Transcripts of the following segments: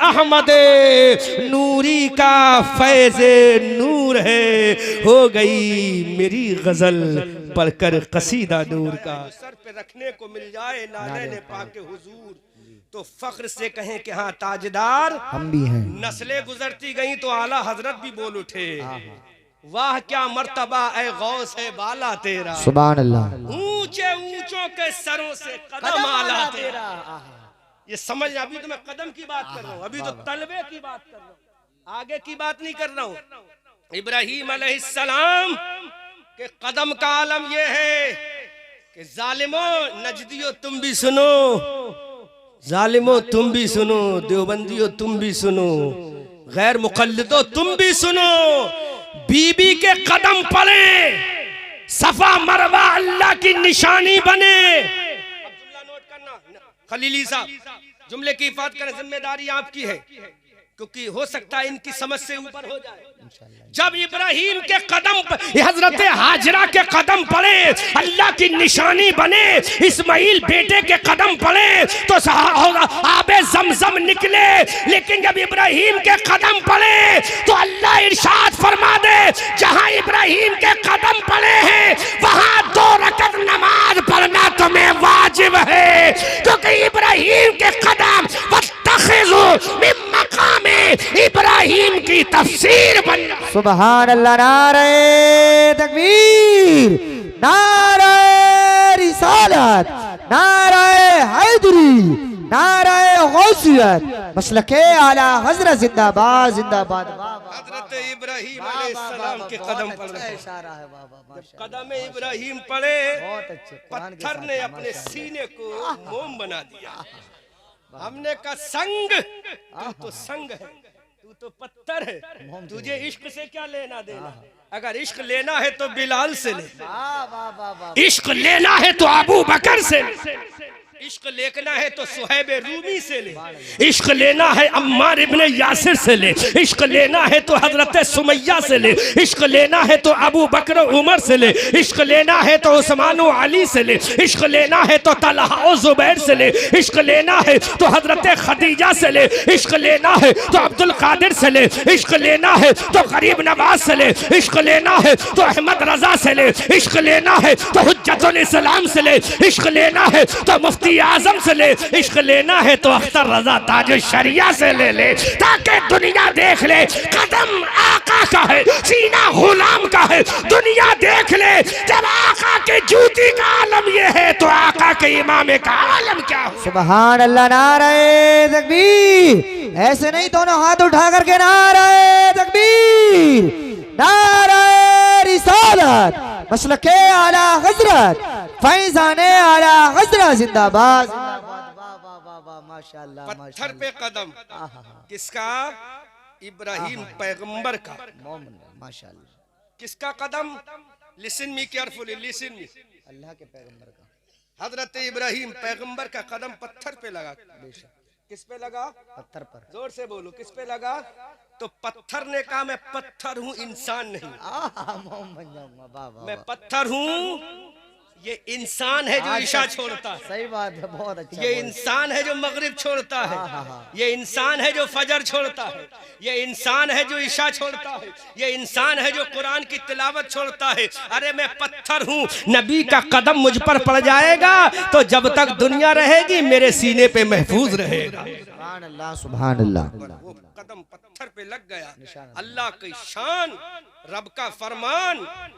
अहमद नूरी का फैज़ नूर है, हो गई मेरी गजल पढ़कर कसीदा नूर का। सर पे रखने को मिल जाए नाज़ पाके हुजूर, तो फख्र से कहें कि हाँ ताजदार हम भी हैं। नस्लें गुजरती गई तो आला हजरत भी बोल उठे, वाह क्या मर्तबा ए गौस है बाला तेरा, सुभान अल्लाह। ऊंचे ऊंचों के सरों से कदम आला तेरा। ये समझ, अभी तो मैं कदम की बात कर रहा हूँ, अभी तो तलबे की बात कर रहा हूँ, आगे की बात नहीं कर रहा हूँ। इब्राहीम अलैहिस्सलाम के कदम का आलम ये है कि जालिमो नजदियो तुम भी सुनो, जालिमो तुम भी सुनो, देवबंदियो तुम भी सुनो, गैर मुकल्लिदो तुम भी सुनो, बीबी के कदम पड़े, सफा मरवा अल्लाह की निशानी बने। अब्दुल्ला नोट करना, खलीली साहब जुमले की हिफाजत करना जिम्मेदारी आपकी है, क्योंकि हो सकता है इनकी समझ से ऊपर हो जाए। जब इब्राहीम के कदम, हजरत हाजरा के कदम पड़े, अल्लाह की निशानी बने, इस्माइल बेटे के कदम पड़े तो आबे जमजम निकले, लेकिन जब इब्राहीम के कदम पड़े तो अल्लाह इरशाद फरमा दे, जहां इब्राहीम के कदम पड़े हैं वहां 2 रकअत नमाज पढ़ना तुम्हें वाजिब है, क्योंकि इब्राहीम के कदम इब्राहीम की तफसीर बन। सुभान अल्लाह। नारे तकबीर, नारे रिसालत, नारे हैदरी, नारे गौसियत, मसलके आला हजरत जिंदाबाद जिंदाबाद। हजरत इब्राहीम अलैहिस्सलाम के कदम पड़े, कदम इब्राहीम पड़े, पत्थर ने अपने सीने को मोम बना दिया। हमने कहा संग, तू तो संग है, तू तो पत्थर है, तुझे इश्क से क्या लेना देना। अगर इश्क लेना है तो बिलाल से ले, इश्क लेना है तो अबू बकर से ले, इश्क लेना है तो सुहैब रूमी से ले, इश्क लेना है अम्मार इब्ने यासिर से ले, इश्क लेना है तो हजरत सुमैया से ले, इश्क लेना है तो अबू बकर उमर से ले, इश्क लेना है तो उस्मान अली से ले, इश्क लेना है तो तलहा जुबैर से ले, इश्क लेना है तो हजरत खदीजा से ले, इश्क लेना है तो अब्दुल कादिर से ले, इश्क लेना है तो गरीब नवाज से ले, इश्क लेना है तो अहमद रजा से ले, इश्क लेना है तो हुज्जतुल इस्लाम से ले, इश्क लेना है तो मुफ्ती आजम से ले, इश्क लेना है तो अख्तर रजा ताज शरिया से ले ले, ताकि दुनिया देख ले कदम आका का है, सीना गुलाम का है, दुनिया देख ले। जब आका के जूती का आलम ये है तो आका के इमामे का आलम क्या हो। सुभान अल्लाह। नारे तकबीर, ऐसे नहीं, दोनों हाथ उठा करके नारे तकबीर, नारे रिसालत, मसलके आला हजरत, फैजाने आला हजरत जिंदाबाद। माशाअल्लाह। पत्थर पे कदम किसका? इब्राहीम पैगंबर का। माशाअल्लाह। किसका कदम? Listen me carefully, listen me, Allah के पैगंबर का। हजरत इब्राहीम पैगंबर का कदम पत्थर पे लगा। किस पे लगा? पत्थर पर। जोर से बोलो, किस पे लगा? तो पत्थर ने कहा मैं पत्थर हूँ, इंसान नहीं। मैं पत्थर हूँ, ये इंसान है जो ईशा छोड़ता है। सही बात है, बहुत अच्छा। ये इंसान है जो मगरिब छोड़ता है, ये इंसान है जो फजर छोड़ता है, ये इंसान है जो ईशा छोड़ता है, ये इंसान है जो कुरान की तिलावत छोड़ता है। अरे मैं पत्थर हूँ, नबी का कदम मुझ पर पड़ जाएगा तो जब तक दुनिया रहेगी मेरे सीने पे महफूज रहेगा। सुभान अल्लाह, सुभान अल्लाह। वो कदम पत्थर पे लग गया। अल्लाह की शान, रब का फरमान,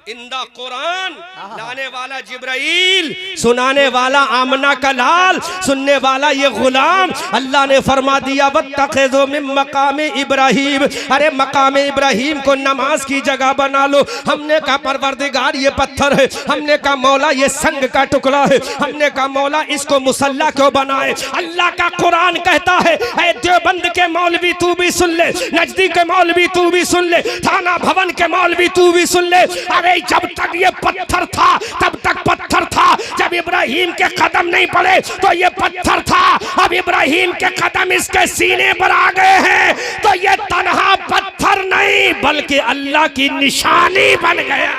इंदा कुरान, लाने वाला जिब्राइल, सुनाने वाला आमना का लाल, सुनने वाला ये गुलाम। अल्लाह ने फरमा दिया वत्तखिज़ू मिन मकाम इब्राहीम, अरे मकाम इब्राहीम को नमाज की जगह बना लो। हमने कहा परवरदिगार ये पत्थर है, हमने कहा मौला ये संग का टुकड़ा है, हमने कहा मौला इसको मुसल्ला क्यों बनाए। अल्लाह का कुरान कहता है ऐ देवबंद के मौलवी तू भी सुन ले, नजदीक के मौलवी तू भी सुन ले, थाना भवन के मौलवी तू भी सुन ले। अरे जब तक ये पत्थर था तब तक पत्थर था, जब इब्राहीम के कदम नहीं पड़े तो ये पत्थर था। अब इब्राहीम के कदम इसके सीने पर आ गए हैं तो ये तन्हा पत्थर नहीं बल्कि अल्लाह की निशानी बन गया।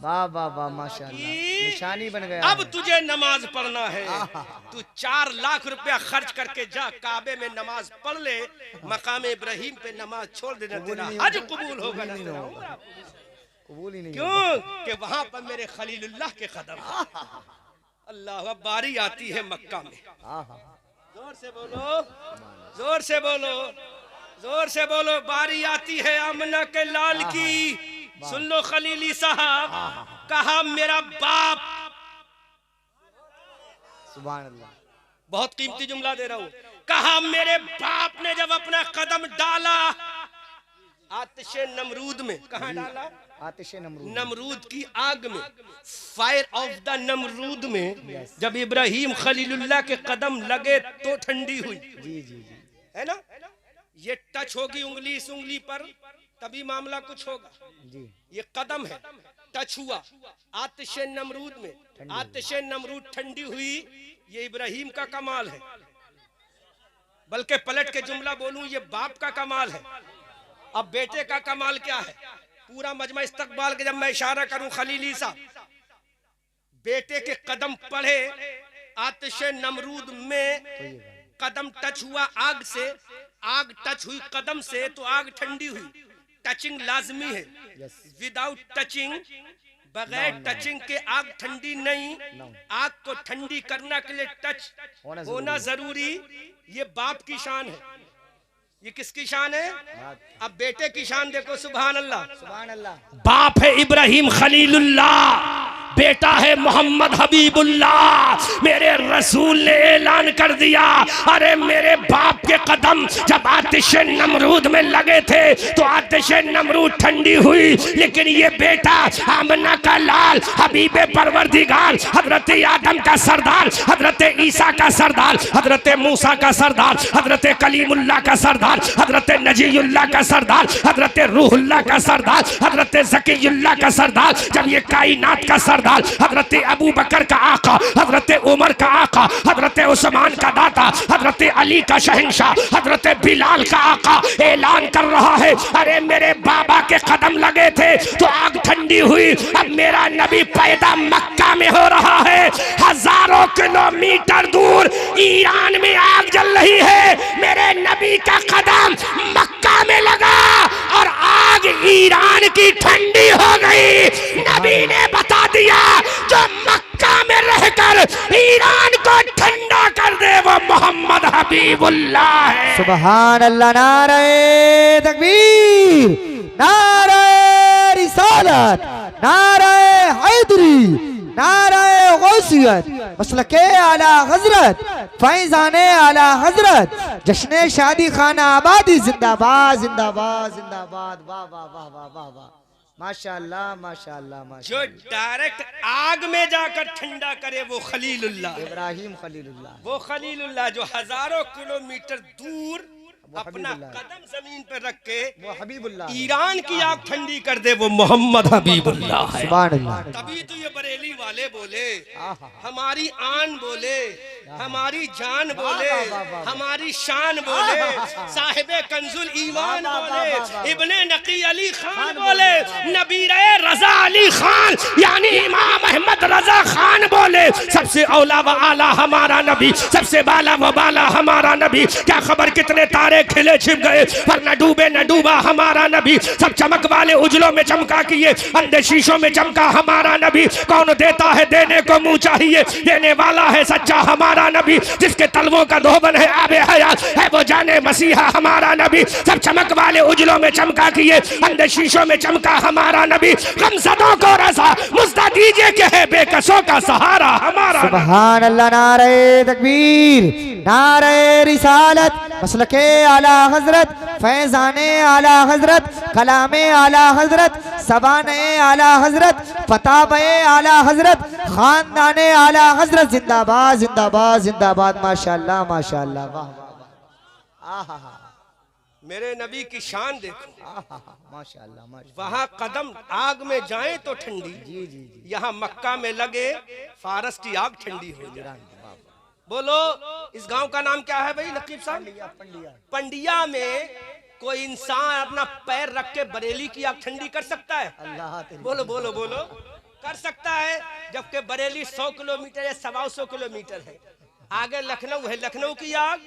वाह वाह वाह माशाल्लाह, निशानी बन गया अब है। तुझे नमाज पढ़ना है, तू 4 लाख रुपया खर्च करके जा काबे में नमाज पढ़ ले, मकाम इब्राहिम पे नमाज छोड़ देना, तेरा हज कबूल होगा ना तेरा उम्रा कबूल ही नहीं क्यों कि वहां पर मेरे खलीलुल्लाह के कदम। अल्लाह, बारी आती है मक्का में। होगा। जोर से बोलो, जोर से बोलो, जोर से बोलो, बारी आती है आमना के लाल की। सुन लो खलीली साहब, कहा मेरा बाप, सुभान अल्लाह, बहुत कीमती जुमला दे रहा हूं, कहा मेरे बाप ने जब अपना कदम डाला आतिशे नमरूद में, कहा डाला? आतिशे नमरूद, नमरूद की आग में, फायर ऑफ द नमरूद में जब इब्राहिम खलीलुल्लाह के कदम लगे तो ठंडी हुई। जी जी जी, है ना? ये टच होगी उंगली इस उंगली पर तभी मामला कुछ होगा। जी ये कदम है, टच हुआ आतिशे नमरूद में, आतिशे नमरूद ठंडी हुई। ये इब्राहिम का कमाल है, बल्कि पलट के जुमला बोलूं ये बाप का कमाल है। अब बेटे का कमाल क्या है? पूरा मजमा इस्तकबाल के जब मैं इशारा करूं खलीली सा, बेटे के कदम पड़े आतिशे नमरूद में, कदम टच हुआ आग से, आग टच हुई कदम से तो आग ठंडी हुई। टचिंग लाजमी है, विदाउट टचिंग, बगैर टचिंग के आग ठंडी नहीं। आग को ठंडी करने के लिए टच होना जरूरी। ये बाप की शान है। ये किसकी शान है? अब बेटे की शान देखो, सुभान अल्लाह, सुभान अल्लाह। बाप है इब्राहिम खलीलुल्लाह, बेटा है मोहम्मद हबीबुल्लाह। मेरे रसूल ने ऐलान कर दिया, अरे मेरे बाप के कदम जब आतिशे नमरूद में लगे थे तो आतिशे नमरूद ठंडी हुई, लेकिन ये बेटा आमना का लाल, हबीब परवरदिगार, हजरत आदम का सरदार, हजरत ईसा का सरदार, हजरत मूसा का सरदार, हजरत कलीमुल्लाह का सरदार, हजरत नजीयुल्लाह का सरदार, हजरत रूहुल्लाह का सरदार, हजरत ज़कीयुल्लाह का सरदार, जब ये कायनात का सरदार, हजरत अबू बकर का आका, हजरत उमर का आका, हजरत उस्मान का दाता, हजरत अली का शहंशाह, हजरत बिलाल का आका ऐलान कर रहा है, अरे मेरे बाबा के कदम लगे थे तो आग ठंडी हुई। अब मेरा नबी पैदा मक्का में हो रहा है, हजारों किलोमीटर दूर ईरान में आग जल रही है, मेरे नबी का कदम मक्का में लगा और आग ईरान की ठंडी हो गई। नबी ने बता दिया जो मक्का में रहकर ईरान को ठंडा कर दे वो मोहम्मद हबीबुल्लाह है। सुभान अल्लाह, नारे तकबीर, नारे रिसालत, नारे हैदरी, नारे गौसियत, मसलके आला हजरत, फैजाने आला हजरत, जश्ने शादी खाना आबादी जिंदाबाद जिंदाबाद जिंदाबाद। वाह वाह वाह वाह वाह वाह, माशाअल्लाह माशाअल्लाह माशाअल्लाह। जो डायरेक्ट आग में जाकर ठंडा करे वो खलीलुल्लाह, इब्राहिम खलीलुल्लाह, वो खलीलुल्लाह जो हजारों किलोमीटर दूर अपना हबीबुल्लाह, कदम जमीन पर रख के वो हबीबुल्लाह, ईरान की आग ठंडी कर दे वो मोहम्मद हबीबुल्लाह है। सुभान अल्लाह। तभी तो ये बरेली वाले बोले, हमारी आन बोले, हमारी जान बोले, हमारी शान बोले, साहिबे कंजुल ईमान बोले, इब्ने नकी अली खान बोले, नबीरे रजा अली खान यानी इमाम अहमद रजा खान बोले, सबसे औला व आला हमारा नबी, सबसे बाला व बाला हमारा नबी। क्या खबर कितने तारे खिले छिप गए पर न डूबे न डूबा हमारा नबी। सब चमक वाले उजलों में चमका किए, अंधे शीशों में चमका हमारा नबी। कौन देता है देने को मुंह चाहिए, देने वाला है सच्चा हमारा नबी। जिसके तलवों का धोबन है आबे हयात है वो जाने मसीहा हमारा नबी। सब चमक वाले उजलों में चमका किए, अंधे शीशों में चमका हमारा नबी। गमज़दों को रज़ा मुज़्दा दीजिए कि है बेकसों का सहारा हमारा। सुभान अल्लाह, नारे तकबीर, नारे रिसालत, मसलके आला हजरत, फैजाने आला हजरत, कलामे आला हजरत, सबाने आला हजरत, फताबे आला हजरत, खानदाने आला हजरत, जिंदाबाद जिंदाबाद जिंदाबाद। माशाअल्लाह माशाअल्लाह, वाह वाह, आहा हा, मेरे नबी की शान देखो, माशाअल्लाह माशाअल्लाह। वहाँ कदम आग में जाए तो ठंडी, जी जी जी, यहाँ मक्का में लगे फारस की आग ठंडी हो जाए। बोलो इस गांव का नाम क्या है भाई नकीब साहब? पंडिया में कोई इंसान अपना पैर रख के बरेली की आग ठंडी कर सकता है? अल्लाह तेरी, बोलो बोलो बोलो, कर सकता है, जबकि बरेली 100 किलोमीटर या 125 किलोमीटर है। आगे लखनऊ है, लखनऊ की आग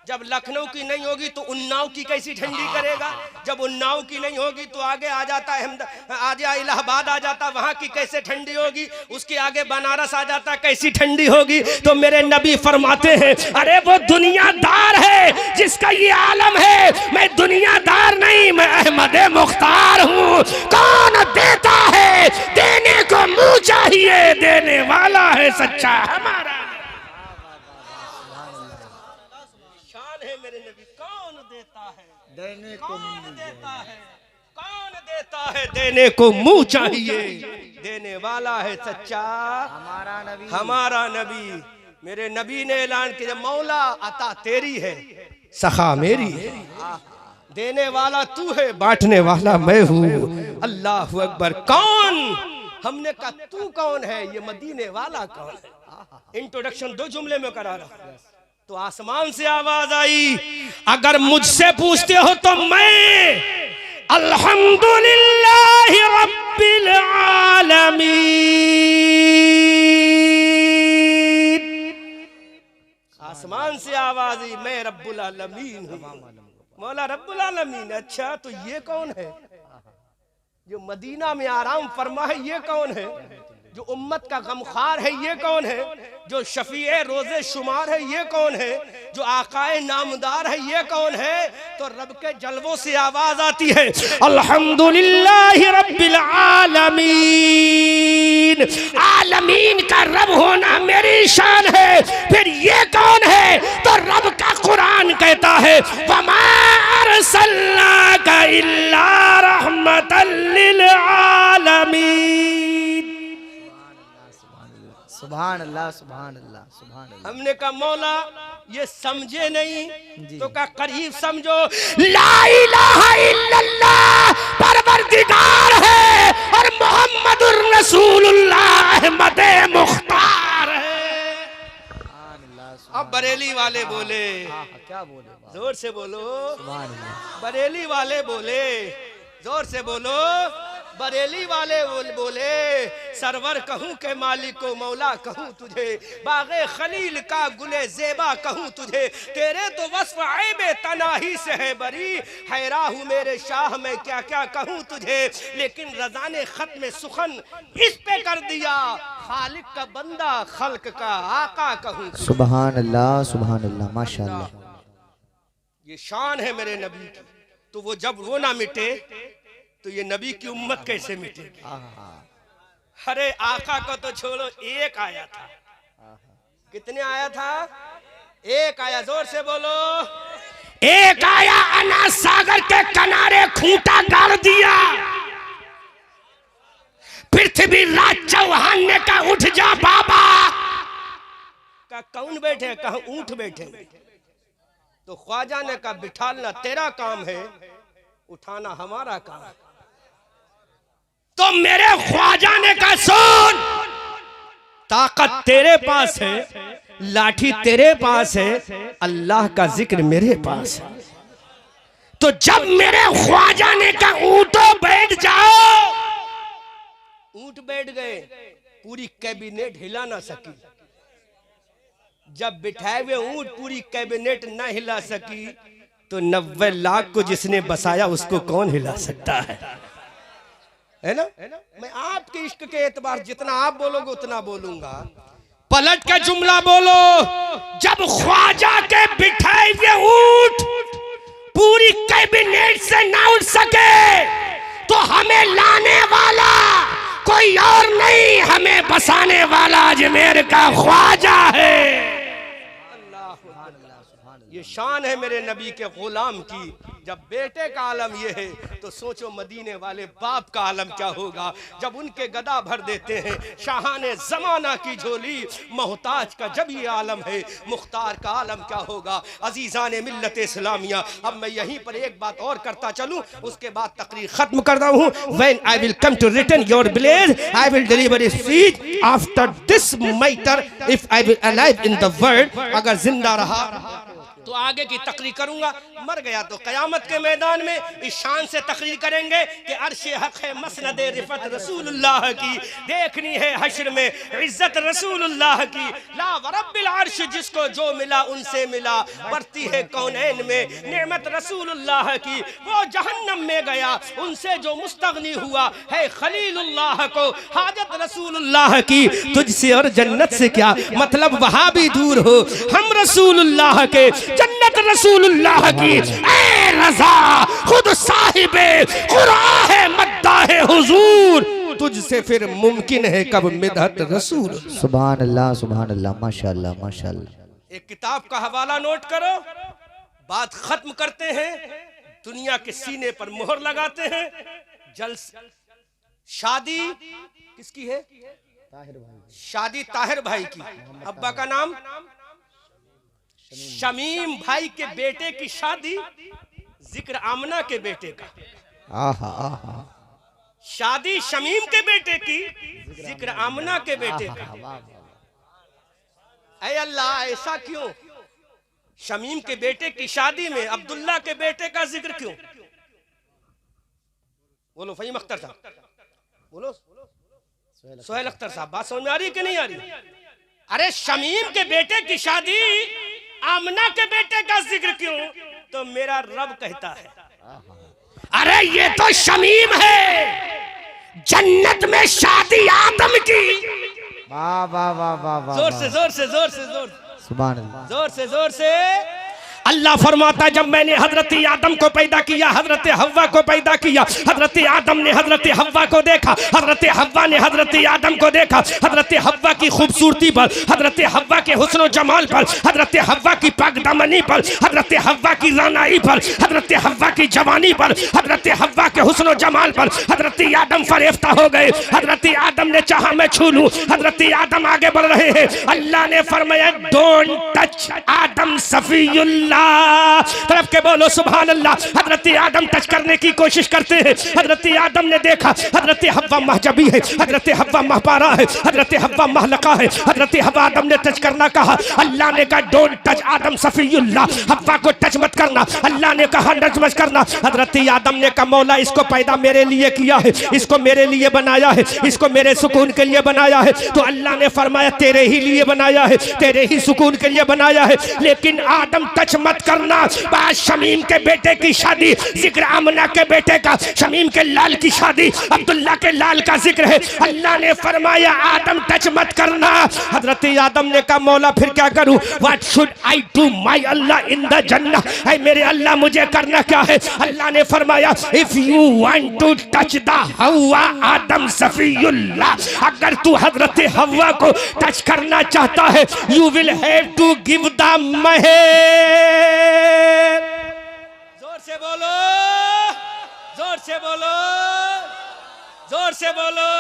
जब लखनऊ की नहीं होगी तो उन्नाव की कैसी ठंडी करेगा, जब उन्नाव की नहीं होगी तो आगे आ जाता है आगे इलाहाबाद आ जाता, वहां की कैसे ठंडी होगी, उसके आगे बनारस आ जाता, कैसी ठंडी होगी। तो मेरे नबी फरमाते हैं, अरे वो दुनियादार है जिसका ये आलम है, मैं दुनियादार नहीं, मैं अहमद मुख्तार हूँ। कौन देता है, देने को मुंह चाहिए, देने वाला है सच्चा हमारा। मेरे नबी कौन देता है, देने को कौन देता है, कौन देता है, देने को मुंह चाहिए, देने वाला है सच्चा हमारा नबी, हमारा नबी। मेरे नबी ने ऐलान किया, मौला अता तेरी है, सखा मेरी है, देने वाला तू है, बांटने वाला मैं हूँ। अल्लाह अकबर। कौन, हमने कहा तू कौन है, ये मदीने वाला कौन है। इंट्रोडक्शन 2 जुमले में करा रहा। तो आसमान से आवाज आई, अगर मुझसे पूछते हो तो मैं अल्हम्दुलिल्लाह रब्बिल आलमीन, आसमान से आवाज आई, मैं रब्बुल आलमीन हूं, मौला रब्बुल आलमीन। अच्छा तो ये कौन है जो मदीना में आराम फरमा है, ये कौन है जो उम्मत का गमखार है, ये कौन है जो शफीए रोजे शुमार है, ये कौन है जो आकाए नामदार है, ये कौन है। तो रब के जलवों से आवाज आती है, अल्हम्दुलिल्लाह रब्बिल आलमीन। आलमीन का रब होना मेरी शान है। फिर ये कौन है, तो रब का कुरान कहता है, वमा अरसलनाका इल्ला रहमतल लिल आलमीन। सुभान अल्लाह, सुभान अल्लाह, सुभान अल्लाह। हमने कहा मौला ये समझे नहीं तो क्या करीब समझो, ला इलाहा इल्लल्लाह परवरदिगार है और मोहम्मदुर रसूलुल्लाह अहमद मुख्तार है। अब बरेली वाले बोले, क्या बोले, जोर से बोलो, सुभान अल्लाह। बरेली वाले बोले, जोर से बोलो, बरेली वाले बोले, सरवर कहूँ के मालिक को मौला कहूँ तुझे, बागे खलील का गुले जेबा कहूँ तुझे, तेरे तो वस्फ ऐबे तनाही से है बरी, हैरा हूँ मेरे शाह मैं क्या क्या कहूँ तुझे। लेकिन रज़ा ने खत में सुखन इस पे कर दिया, खालिक का बंदा खल्क का आका कहूँ। सुभान अल्लाह, सुभान अल्लाह, माशाअल्लाह। ये शान है मेरे नबी की। तो वो जब वो ना मिटे तो ये नबी की उम्मत कैसे मिटेगी। अरे आका को तो छोड़ो, एक आया था, कितने आया था, एक आया, जोर से बोलो, एक आया, अना सागर के किनारे खूंटा गाड़ दिया, पृथ्वीराज चौहान ने कहा उठ जा बाबा। का कौन बैठे, कहा ऊंट बैठे। तो ख्वाजा ने कहा बिठालना तेरा काम है, उठाना हमारा काम है। तो मेरे ख्वाजा ने कहा सुन, ताकत तेरे पास है, लाठी तेरे पास है, अल्लाह का जिक्र मेरे पास है। तो जब मेरे ख्वाजा ने कहा ऊंटो बैठ जाओ, ऊंट बैठ गए, पूरी कैबिनेट हिला ना सकी। जब बिठाए हुए ऊंट पूरी कैबिनेट न हिला सकी तो 90 लाख को जिसने बसाया उसको कौन हिला सकता है ना। मैं आपके इश्क के एतबार जितना आप बोलोगे उतना बोलूंगा। पलट का जुमला बोलो, जब ख्वाजा के बिठाए हुए ऊंट पूरी कैबिनेट से ना उठ सके तो हमें लाने वाला कोई और नहीं, हमें बसाने वाला अजमेर का ख्वाजा है। ये शान है मेरे नबी के गुलाम की। जब बेटे का आलम ये है तो सोचो मदीने वाले बाप का आलम क्या होगा जब उनके गदा भर देते हैं शाहाने जमाना की झोली। मोहताज का जब ये आलम है, मुख्तार का आलम क्या होगा। अजीज़ान मिल्लत इस्लामिया, अब मैं यहीं पर एक बात और करता चलूं, उसके बाद तकरीर खत्म करता हूं। When I will come to return your village, I will deliver a speech after this matter if I will alive in the world। अगर जिंदा रहा तो तो आगे की तकरीर करूंगा, मर गया तो कयामत के मैदान में इस शान से तकरीर करेंगे कि अर्श हक है मसनद रिफत रसूलुल्लाह की, देखनी है हश्र में इज्जत रसूलुल्लाह की। ला वरब्बिल अर्श, जिसको जो मिला उनसे मिला, बढ़ती है कौनैन में नेमत रसूलुल्लाह की। वो जहन्नम में गया, उनसे जो मुस्तगनी हुआ है खलीलुल्लाह को, हाजत रसूलुल्लाह की। तुझसे और जन्नत से क्या मतलब, वहां भी दूर हो, हम रसूलुल्लाह के, जन्नत रसूलुल्लाह की। ए रज़ा खुद साहिबे कुरान है मद्दाह हुजूर, तुझसे फिर मुमकिन है कब मिदहत रसूल। सुभान अल्लाह माशाअल्लाह माशाअल्लाह। एक किताब का हवाला नोट करो, बात खत्म करते हैं, दुनिया के सीने पर मोहर लगाते हैं। शादी किसकी है? शादी ताहिर भाई की, अब्बा का नाम शमीम भाई के बेटे की शादी, जिक्र आमना के बेटे का। आहा आहा, शादी शमीम के बेटे की, जिक्र आमना के बेटे का। ऐ अल्लाह, ऐसा क्यों? शमीम के बेटे की शादी में अब्दुल्ला के बेटे का जिक्र क्यों? बोलो फहीम अख्तर साहब, बोलो सोहेल अख्तर साहब, बात समझ में आ रही कि नहीं आ रही? अरे शमीम के बेटे की शादी, आमना के बेटे का जिक्र क्यों? तो मेरा रब कहता है, अरे ये तो शमीम है, जन्नत में शादी आदम की। वाह वाह वाह वाह वाह, जोर से जोर से जोर से जोर, सुभान अल्लाह, जोर से जोर से। अल्लाह फरमाता है, जब मैंने हजरत आदम को पैदा किया, हजरत हव्वा को पैदा किया, हजरत आदम ने हजरत हव्वा को देखा, हजरत हव्वा ने हजरत आदम को देखा। हजरत हव्वा की खूबसूरती पर, हजरत हव्वा के हुस्न जमाल पर, हजरत हव्वा की पाकदामनी पर, हजरत हव्वा की रानाई पर, हजरत हव्वा की जवानी पर, हजरत हव्वा के हुस्न जमाल पर हजरत आदम फरेफ्ता हो गए। हजरत आदम ने चाहा मैं छू लूं, हजरत आदम आगे बढ़ रहे हैं। अल्लाह ने फरमाया, डोंट टच आदम सफीउल्लाह। तरफ के बोलो सुभान अल्लाह। हजरत आदम टच करने की कोशिश करते हैं। हजरत आदम ने देखा हजरत हव्वा महजबी है, हजरत हव्वा महपारा है, हजरत हव्वा महलका है। हजरत हव्वा आदम ने टच करना कहा, अल्लाह ने कहा डोंट टच आदम सफीउल्लाह, हव्वा को टच मत करना। अल्लाह ने कहा टच मत करना। हजरत आदम ने कहा मौला इसको पैदा मेरे लिए किया है, इसको मेरे लिए बनाया है, इसको मेरे सुकून के लिए बनाया है। तो अल्लाह ने फरमाया तेरे ही लिए बनाया है, तेरे ही सुकून के लिए बनाया है, लेकिन आदम टच मत करना। बात शमीम के बेटे की शादी, जिक्र आमना के बेटे का, शमीम के लाल की शादी, अब्दुल्ला के लाल का जिक्र है। अल्लाह ने फरमाया आदम टच मत करना। हजरत आदम ने कहा मौला फिर क्या करूं? What should I do my Allah in the jannah, है मेरे अल्लाह मुझे करना क्या है? अल्लाह ने फरमाया if you want to touch the हव्वा आदम सफीउल्लाह, अगर तू हजरत हव्वा को टच करना चाहता है, you will have to give the mahr. जोर से बोलो, जोर से बोलो, जोर से बोलो।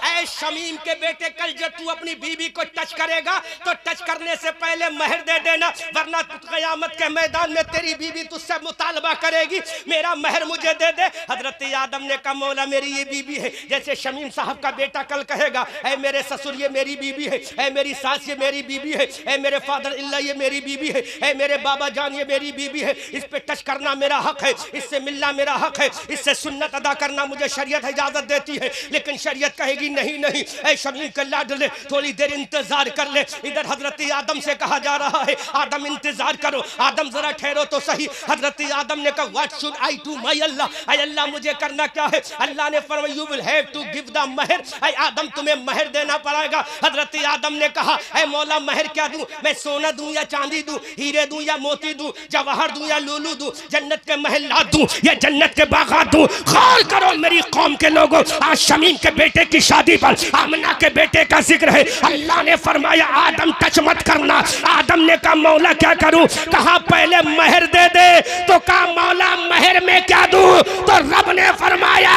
ऐ शमीम के बेटे, कल जब तू अपनी बीवी को टच करेगा तो टच करने से पहले महर दे देना, वरना क़यामत के मैदान में तेरी बीवी तुझसे मुतालबा करेगी, मेरा महर मुझे दे दे। हजरत आदम ने कहा मौला मेरी ये बीवी है, जैसे शमीम साहब का बेटा कल कहेगा ऐ मेरे ससुर ये मेरी बीवी है, ऐ मेरी सास ये मेरी बीवी है, ऐ मेरे फादर इल्ला ये मेरी बीवी है, ऐ मेरे बाबा जान ये मेरी बीवी है, इस पे टच करना मेरा हक है, इससे मिलना मेरा हक है, इससे सुन्नत अदा करना मुझे शरीयत इजाजत देती है। लेकिन शरीयत कहेगी नहीं नहीं, ऐ शमीम के लाडले थोड़ी देर इंतजार कर ले। इधर हजरत आदम से कहा जा रहा है आदम इंतजार करो, आदम जरा ठहरो तो सही। हजरत आदम ने कहा what should I do my Allah, ऐ अल्लाह मुझे करना क्या है? अल्लाह ने फरमाया you will have to give the mahr, ऐ आदम तुम्हें महर देना पड़ेगा। हजरत आदम ने कहा ऐ मौला महर क्या दूं? मैं सोना दूं या चांदी दूं, हीरे दूं या मोती दूं, जवाहर दूं या लूलू दूं, जन्नत के महल दूं या जन्नत के बागात दूं? गौर करो मेरी कौम के लोगों, आज शमीम के बेटे की शादी पर आमना के बेटे का जिक्र है। अल्लाह ने फरमाया आदम टच मत करना। आदम ने कहा मौला क्या करूं? कहा पहले महर दे दे। तो कहा मौला महर में क्या दूं? तो रब ने फरमाया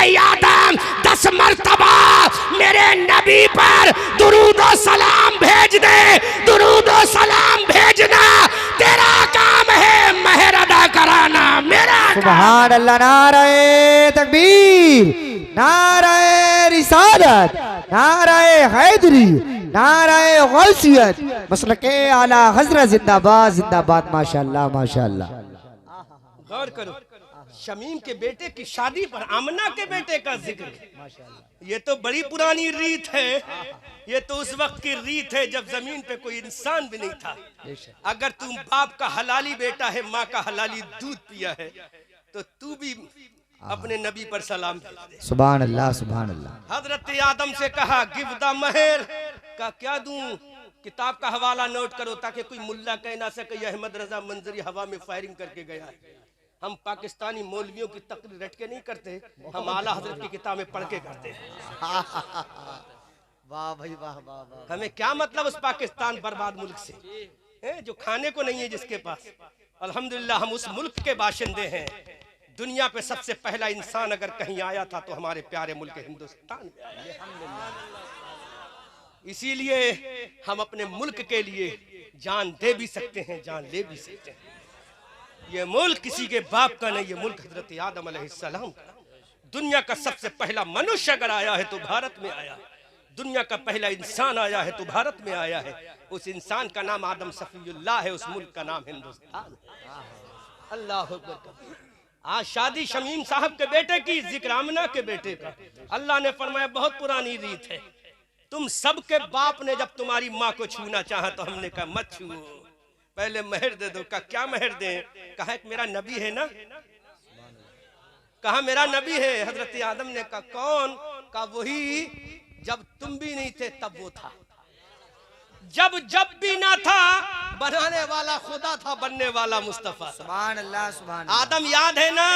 ऐ आदम 10 मरतबा मेरे नबी पर दुरूद और सलाम भेज दे। दुरूद और सलाम भेजना तेरा काम है, महर अदा कराना मेरा। सुभान अल्लाह, नारे तकबीर, नारे रिसालत, नारे हैदरी, नारे गौसियत, मसलके आला हजरत जिंदाबाद जिंदाबाद। माशाअल्लाह माशाअल्लाह। गौर करो, शमीम के बेटे की शादी पर आमना के बेटे का जिक्र। ये तो बड़ी पुरानी रीत है, ये तो उस वक्त की रीत है जब जमीन पे कोई इंसान भी नहीं था। अगर तुम बाप का हलाली बेटा है, माँ का हलाली दूध पिया है, तो तू भी अपने नबी पर सलाम भेज दे। सुभान अल्लाह सुभान अल्लाह। हजरत आदम से कहा गिव द महर का क्या दूं, किताब का हवाला नोट करो ताकि कोई मुल्ला कह ना सके अहमद रजा मंजरी हवा में फायरिंग करके गया है। हम पाकिस्तानी मौलवियों की तकरीर रट के नहीं करते, हम आला हजरत की किताबें पढ़ के करते हैं। वाह भाई वाह वाह वाह। हमें क्या मतलब उस पाकिस्तान बर्बाद मुल्क से, जो खाने को नहीं है जिसके पास। अल्हम्दुलिल्लाह हम उस मुल्क के बाशिंदे हैं। दुनिया पे सबसे पहला इंसान अगर कहीं आया था तो हमारे प्यारे मुल्क हिंदुस्तान में आया। इसीलिए हम अपने मुल्क के लिए जान दे भी सकते हैं, जान ले भी सकते हैं। ये मुल्क किसी के बाप का नहीं, ये मुल्क हजरत आदम अलैहिस्सलाम का। दुनिया का सबसे पहला मनुष्य अगर आया है तो भारत में आया है। दुनिया का पहला इंसान आया है तो भारत में आया है। उस इंसान का नाम आदम सफीउल्लाह है, उस मुल्क का नाम हिंदुस्तान। अल्लाह अकबर। आज शादी शमीम साहब के बेटे की, जिक्र आमना के बेटे का। अल्लाह ने फरमाया बहुत पुरानी रीत है, तुम सबके बाप ने जब तुम्हारी माँ को छूना चाहा तो हमने कहा मत छुओ, पहले महर दे दो। कहा क्या महर दें? कहा मेरा नबी है ना। कहा मेरा नबी है। हजरत आदम ने कहा कौन? कहा वही जब तुम भी नहीं थे तब वो था, जब भी ना था बनाने वाला खुदा था, बनने वाला मुस्तफा। सुभान अल्लाह सुभान। आदम याद है ना,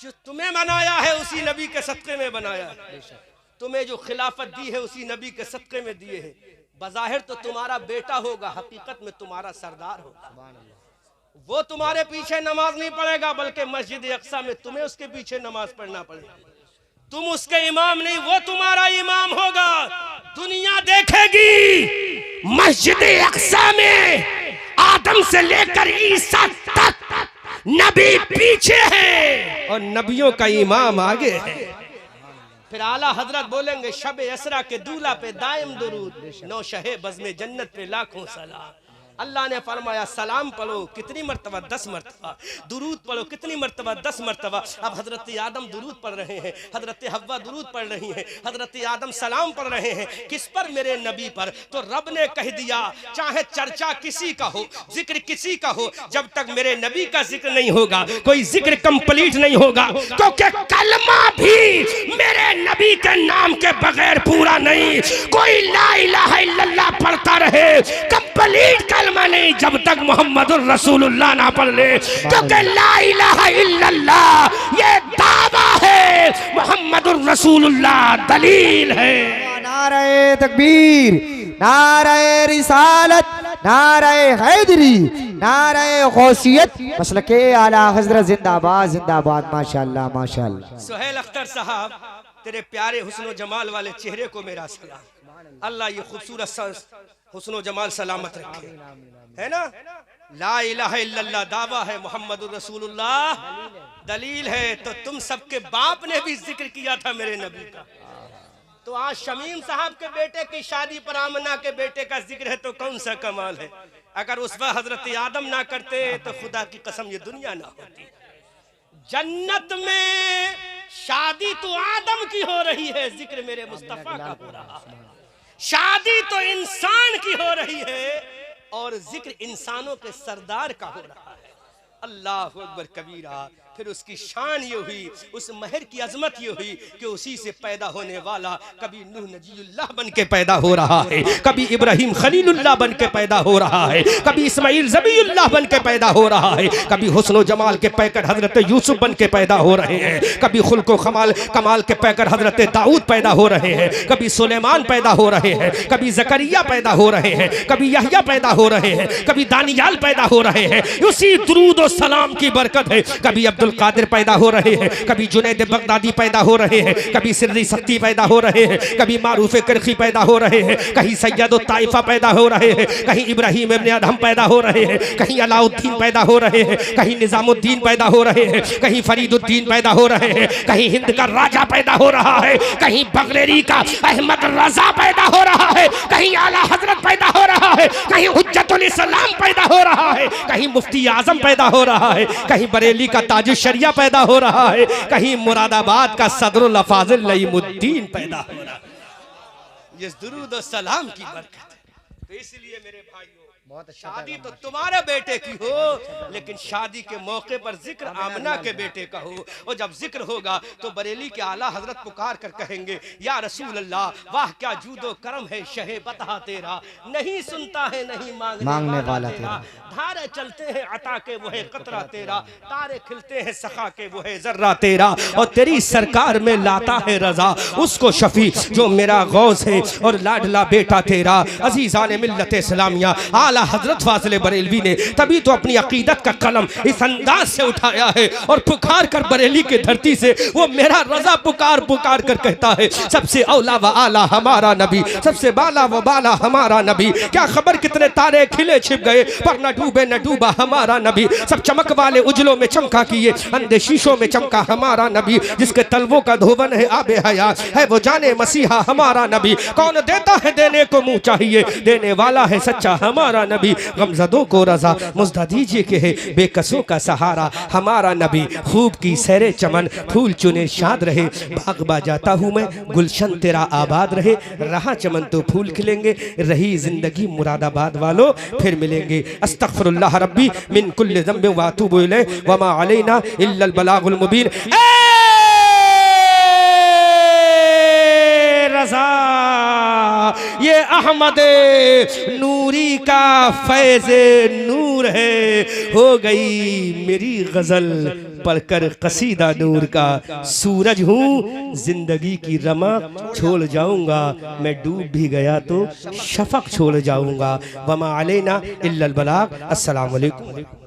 जो तुम्हें बनाया है उसी नबी के सदके में बनाया है। तुम्हें जो खिलाफत दी है उसी नबी के सदके में दिए है। बज़ाहिर तो तुम्हारा बेटा होगा, हकीकत में तुम्हारा सरदार होगा। वो तुम्हारे पीछे नमाज नहीं पढ़ेगा, बल्कि मस्जिद अक्सा में तुम्हें उसके पीछे नमाज पढ़ना पड़ेगा। तुम उसके इमाम नहीं, वो तुम्हारा इमाम होगा। दुनिया देखेगी मस्जिद अक्सा में आदम से लेकर ईसा तक नबी पीछे है और नबियों का इमाम आगे है। फिर आला हजरत बोलेंगे शब यसरा के दूल्हा पे दायम दुरूद, नौ शहे बज़्मे जन्नत पे लाखों सलाम। अल्लाह ने फरमाया सलाम पढ़ो कितनी मर्तबा? 10 मर्तबा। दुरूद पढ़ो कितनी मर्तबा? 10 मर्तबा। अब हजरत आदम दुरूद पढ़ रहे हैं, हजरत हव्वा दुरूद पढ़ रही हैं, हजरत आदम सलाम पढ़ रहे हैं। किस पर? मेरे नबी पर। तो रब ने कह दिया चाहे चर्चा किसी का हो, जिक्र किसी का हो, जब तक मेरे नबी का जिक्र नहीं होगा कोई जिक्र कंप्लीट नहीं होगा। क्योंकि कलमा भी मेरे नबी के नाम के बगैर पूरा नहीं। कोई ला इलाहा इल्लल्लाह पढ़ता रहे, कंप्लीट नहीं जब तक मोहम्मदुर रसूलुल्लाह ना पढ़ ले। क्योंकि ला इलाहा इल्लल्लाह ये दावा है, मोहम्मदुर रसूलुल्लाह दलील है। नारे तकबीर, नारे रिसालत, नारे हैदरी, नारे गौसियत, मसलके आला हजरत जिंदाबाद जिंदाबाद। माशाअल्लाह माशाअल्लाह। सुहेल अख्तर साहब, तेरे प्यारे हुस्न जमाल वाले चेहरे को मेरा सलाम। अल्लाह ये खूबसूरत हुस्न जमाल सलामत रखे, है ना। ला इलाहा इल्लल्लाह दावा है, मोहम्मदुर रसूलुल्लाह दलील है। तो तुम सबके बाप ने भी जिक्र किया था मेरे नबी का। तो आज शमीम साहब के बेटे की शादी पर आमना के बेटे का जिक्र है तो कौन सा कमाल है। अगर उस वक्त हजरत आदम ना करते तो खुदा की कसम ये दुनिया ना होती। जन्नत में शादी तो आदम की हो रही है, जिक्र मेरे मुस्तफा का हो रहा है। शादी तो इंसान की हो रही है और जिक्र इंसानों के सरदार का हो रहा है। अल्लाह अकबर कबीरा। फिर उसकी शान ये हुई, उस महर की अजमत ये हुई कि उसी से पैदा होने वाला कभी नूह नजीउल्लाह बन के पैदा हो रहा है, कभी इब्राहिम खलीलुल्लाह बन के पैदा हो रहा है, कभी इस्माइल ज़बीउल्लाह बन के पैदा हो रहा है, कभी हुस्न जमाल के पैकर हजरत यूसुफ बन के पैदा हो रहे हैं, कभी खुल्को कमाल के पैकर हजरत दाऊद पैदा हो रहे हैं, कभी सुलेमान पैदा हो रहे हैं, कभी जकरिया पैदा हो रहे हैं, कभी यहया पैदा हो रहे हैं, कभी दानियाल पैदा हो रहे हैं। उसी दुरूद और सलाम की बरकत है। कभी अब्दुल अब्दुल कादिर पैदा हो रहे हैं, कभी जुनैद बगदादी पैदा हो रहे हैं, कभी सिर्री सख्ती पैदा हो रहे हैं, कभी मारूफ करखी पैदा हो रहे हैं, कहीं सैयद ताइफा पैदा हो रहे हैं, कहीं इब्राहिम इब्न अदहम पैदा हो रहे हैं, कहीं अलाउद्दीन पैदा हो रहे हैं, कहीं निजामुद्दीन पैदा हो रहे हैं, कहीं फरीदुद्दीन पैदा हो रहे हैं, कहीं हिंद का राजा पैदा हो रहा है, कहीं बगलेरी का अहमद रजा पैदा हो रहा है, कहीं आला हजरत पैदा हो रहा है, कहीं हुज्जतुल इस्लाम पैदा हो रहा है, कहीं मुफ्ती आजम पैदा हो रहा है, कहीं बरेली का ताजुश शरिया पैदा हो रहा है, कहीं मुरादाबाद का सदरुल अफाजिल नईमुद्दीन पैदा हो रहा है। ये दुरूद और सलाम की बरकत है। तो इसलिए मेरे भाइयों, शादी तो तुम्हारे बेटे की हो, लेकिन शादी के मौके पर जिक्र आमना के बेटे का हो। और जब जिक्र होगा तो बरेली के आला हजरत पुकार कर कहेंगे, या रसूल अल्लाह, वाह क्या जूदो करम है शहे बता तेरा, नहीं सुनता है नहीं मांगने वाला तेरा, धारे चलते हैं अता के वो है कतरा तेरा, तारे खिलते हैं सखा के वो है जर्रा तेरा, और तेरी सरकार में लाता है रजा उसको शफी जो मेरा गौस है और लाडला बेटा तेरा। अजीजान मिल्लत इस्लामिया, आला हजरत फाजिल बरेलवी ने तभी तो अपनी अकीदत का कलम इस अंदाज से उठाया है और पुकार कर बरेली के धरती से वो मेरा रजा पुकार पुकार कर कहता है, सबसे औला व आला हमारा नबी, सबसे बाला व बाला हमारा नबी। क्या खबर कितने तारे खिले छिप गए पर न डूबे न डूबा हमारा नबी, सब चमक वाले उजलों में चमका किए अंधे शीशों में चमका हमारा नबी, जिसके तलवों का धोवन है आबे हयात है वो जाने मसीहा हमारा नबी। कौन देता है देने को मुंह चाहिए, देने वाला है सच्चा हमारा नबी। गमजदों को रजा मुझदा दीजिए के है बेकसों का सहारा हमारा नबी। खूब की सैरे चमन फूल चुने शाद रहे, बाग बा जाता हूँ मैं गुलशन तेरा आबाद रहे। रहा चमन तो फूल खिलेंगे, रही जिंदगी मुरादाबाद वालों फिर मिलेंगे। अस्तगफिरुल्लाह रब्बी मिन कुल्लि ज़ंबिन व अतूबु इलैहि व मा अलैना इल्लल बलागुल मुबीन। रज़ा ये अहमद नूरी का फैज़ नूर है, हो गई मेरी गजल पढ़कर कसीदा नूर का। सूरज हूँ जिंदगी की रमक छोड़ जाऊंगा, मैं डूब भी गया तो शफक छोड़ जाऊंगा। वमा अलैना इल्लल बलाग। अस्सलाम वालेकुम।